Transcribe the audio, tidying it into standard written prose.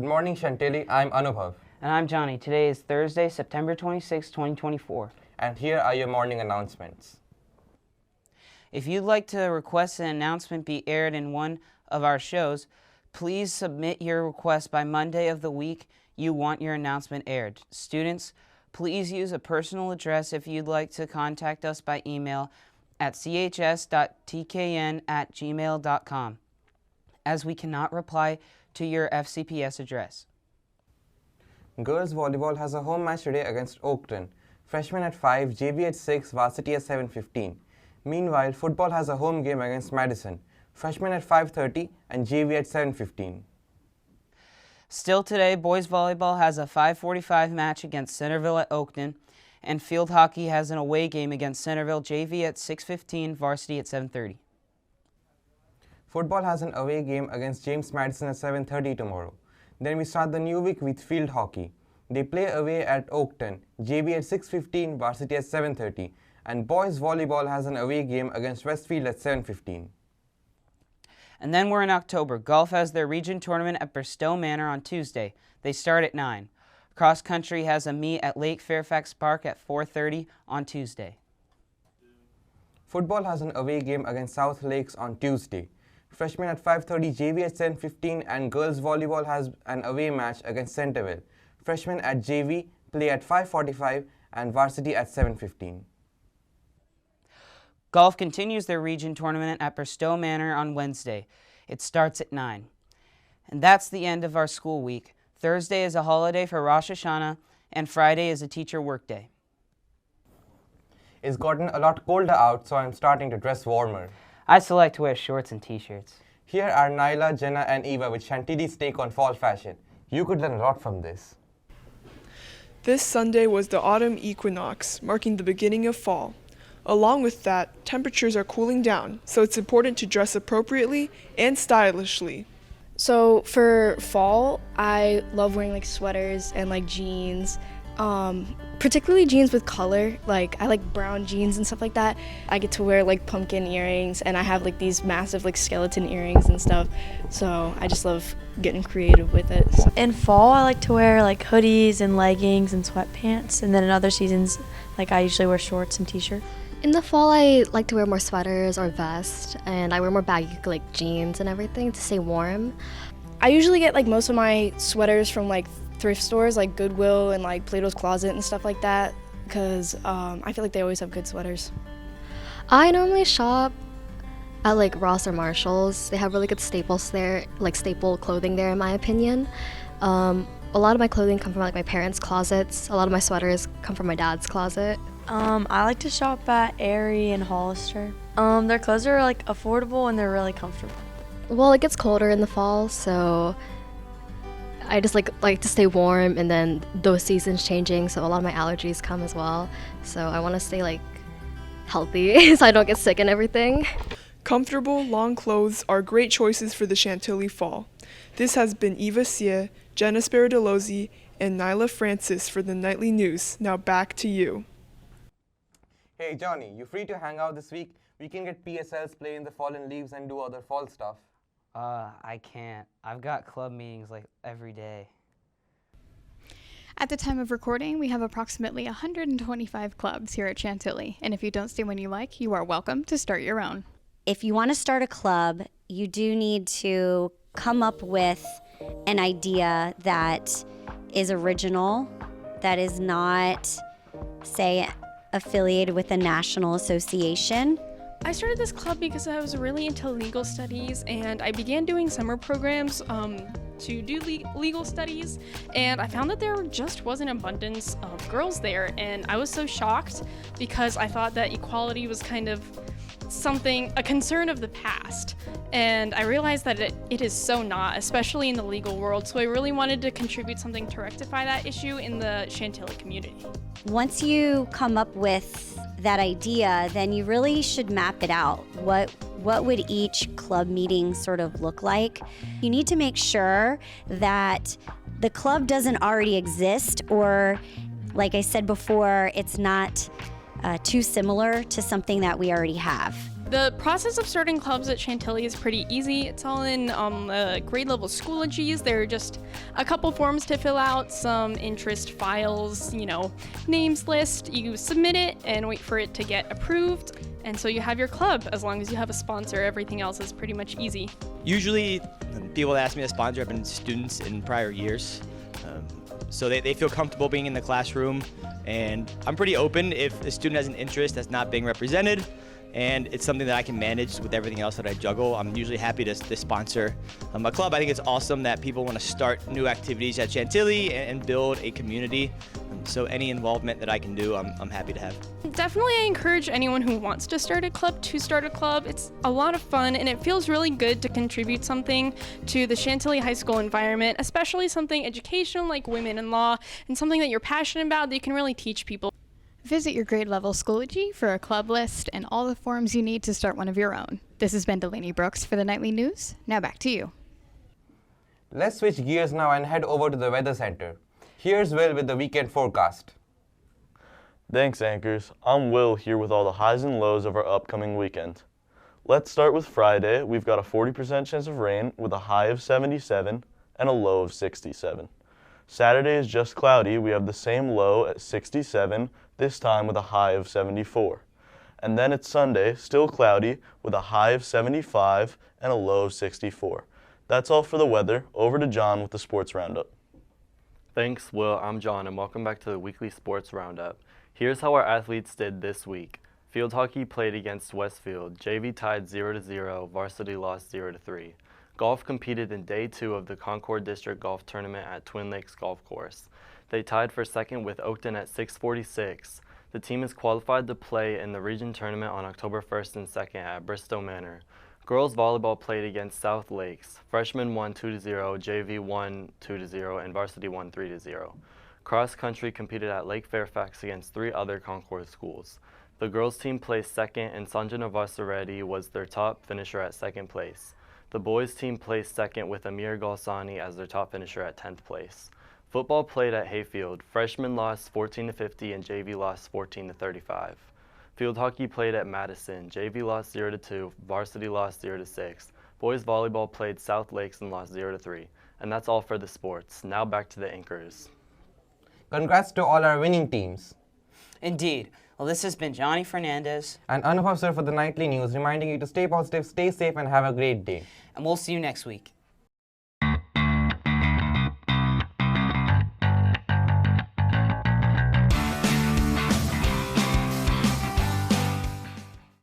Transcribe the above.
Good morning, Chantilly. I'm Anubhav. And I'm Johnny. Today is Thursday, September 26, 2024. And here are your morning announcements. If you'd like to request an announcement be aired in one of our shows, please submit your request by Monday of the week you want your announcement aired. Students, please use a personal address if you'd like to contact us by email at chs.tkn@gmail.com, as we cannot reply to your FCPS address. Girls volleyball has a home match today against Oakton. Freshmen at 5, JV at 6, varsity at 7:15. Meanwhile, football has a home game against Madison. Freshmen at 5:30 and JV at 7:15. Still today, boys volleyball has a 5:45 match against Centerville at Oakton, and field hockey has an away game against Centerville, JV at 6:15, varsity at 7:30. Football has an away game against James Madison at 7:30 tomorrow. Then we start the new week with field hockey. They play away at Oakton, JV at 6:15, varsity at 7:30, and boys volleyball has an away game against Westfield at 7:15. And then we're in October. Golf has their region tournament at Bristow Manor on Tuesday. They start at 9. Cross country has a meet at Lake Fairfax Park at 4:30 on Tuesday. Football has an away game against South Lakes on Tuesday. Freshmen at 5:30, JV at 7:15, and girls volleyball has an away match against Centerville. Freshmen at JV play at 5:45 and varsity at 7:15. Golf continues their region tournament at Bristow Manor on Wednesday. It starts at 9. And that's the end of our school week. Thursday is a holiday for Rosh Hashanah, and Friday is a teacher workday. It's gotten a lot colder out, so I'm starting to dress warmer. I still like to wear shorts and t-shirts. Here are Naila, Jenna, and Eva with Chantilly's take on fall fashion. You could learn a lot from this. This Sunday was the autumn equinox, marking the beginning of fall. Along with that, temperatures are cooling down, so it's important to dress appropriately and stylishly. So for fall, I love wearing like sweaters and like jeans, particularly jeans with color. Like I like brown jeans and stuff like that. I get to wear like pumpkin earrings, and I have like these massive like skeleton earrings and stuff. So I just love getting creative with it. In fall, I like to wear like hoodies and leggings and sweatpants, and then in other seasons, like I usually wear shorts and t-shirt. In the fall, I like to wear more sweaters or vests, and I wear more baggy like jeans and everything to stay warm. I usually get like most of my sweaters from like thrift stores like Goodwill and like Plato's Closet and stuff like that, because I feel like they always have good sweaters. I normally shop at like Ross or Marshalls. They have really good staples there, like staple clothing there in my opinion. A lot of my clothing come from like my parents' closets. A lot of my sweaters come from my dad's closet. I like to shop at Aerie and Hollister. Their clothes are like affordable and they're really comfortable. Well, it gets colder in the fall, so I just like to stay warm, and then those seasons changing, so a lot of my allergies come as well. So I want to stay like healthy so I don't get sick and everything. Comfortable, long clothes are great choices for the Chantilly fall. This has been Eva Sia, Jenna Spiridolozzi, and Nyla Francis for the Nightly News. Now back to you. Hey Johnny, you free to hang out this week? We can get PSLs, play in the fallen leaves, and do other fall stuff. I can't. I've got club meetings like every day. At the time of recording, we have approximately 125 clubs here at Chantilly, and if you don't see one you like, you are welcome to start your own. If you want to start a club, you do need to come up with an idea that is original, that is not, say, affiliated with a national association. I started this club because I was really into legal studies, and I began doing summer programs to do legal studies, and I found that there just was an abundance of girls there, and I was so shocked because I thought that equality was kind of a concern of the past, and I realized that it is so not, especially in the legal world, so I really wanted to contribute something to rectify that issue in the Chantilly community. Once you come up with that idea, then you really should map it out. What would each club meeting sort of look like? You need to make sure that the club doesn't already exist, or like I said before, it's not too similar to something that we already have. The process of starting clubs at Chantilly is pretty easy. It's all in grade level Schoologies. There are just a couple forms to fill out, some interest files, names list. You submit it and wait for it to get approved. And so you have your club. As long as you have a sponsor, everything else is pretty much easy. Usually, people that ask me to sponsor have been students in prior years. So they feel comfortable being in the classroom. And I'm pretty open if a student has an interest that's not being represented, and it's something that I can manage with everything else that I juggle. I'm usually happy to sponsor a club. I think it's awesome that people want to start new activities at Chantilly and build a community. So any involvement that I can do, I'm happy to have. Definitely, I encourage anyone who wants to start a club to start a club. It's a lot of fun, and it feels really good to contribute something to the Chantilly High School environment, especially something educational like women in law, and something that you're passionate about that you can really teach people. Visit your grade level Schoology for a club list and all the forms you need to start one of your own. This has been Delaney Brooks for the Nightly News. Now back to you. Let's switch gears now and head over to the Weather Center. Here's Will with the weekend forecast. Thanks, anchors. I'm Will here with all the highs and lows of our upcoming weekend. Let's start with Friday. We've got a 40% chance of rain with a high of 77 and a low of 67. Saturday is just cloudy. We have the same low at 67, this time with a high of 74. And then it's Sunday, still cloudy, with a high of 75 and a low of 64. That's all for the weather. Over to John with the Sports Roundup. Thanks, Will. I'm John, and welcome back to the weekly Sports Roundup. Here's how our athletes did this week. Field hockey played against Westfield. JV tied 0-0, varsity lost 0-3. Golf competed in Day 2 of the Concord District Golf Tournament at Twin Lakes Golf Course. They tied for second with Oakton at 646. The team is qualified to play in the region tournament on October 1st and 2nd at Bristow Manor. Girls volleyball played against South Lakes. Freshmen won 2-0, JV won 2-0, and varsity won 3-0. Cross country competed at Lake Fairfax against 3 other Concord schools. The girls team placed second, and Sanjana Vasareddy was their top finisher at second place. The boys team placed second with Amir Galsani as their top finisher at 10th place. Football played at Hayfield. Freshmen lost 14-50 and JV lost 14-35. Field hockey played at Madison. JV lost 0-2, varsity lost 0-6. Boys volleyball played South Lakes and lost 0-3. And that's all for the sports. Now back to the anchors. Congrats to all our winning teams. Indeed. Well, this has been Johnny Fernandez And Anubhav sir for the Nightly News, reminding you to stay positive, stay safe, and have a great day. and we'll see you next week.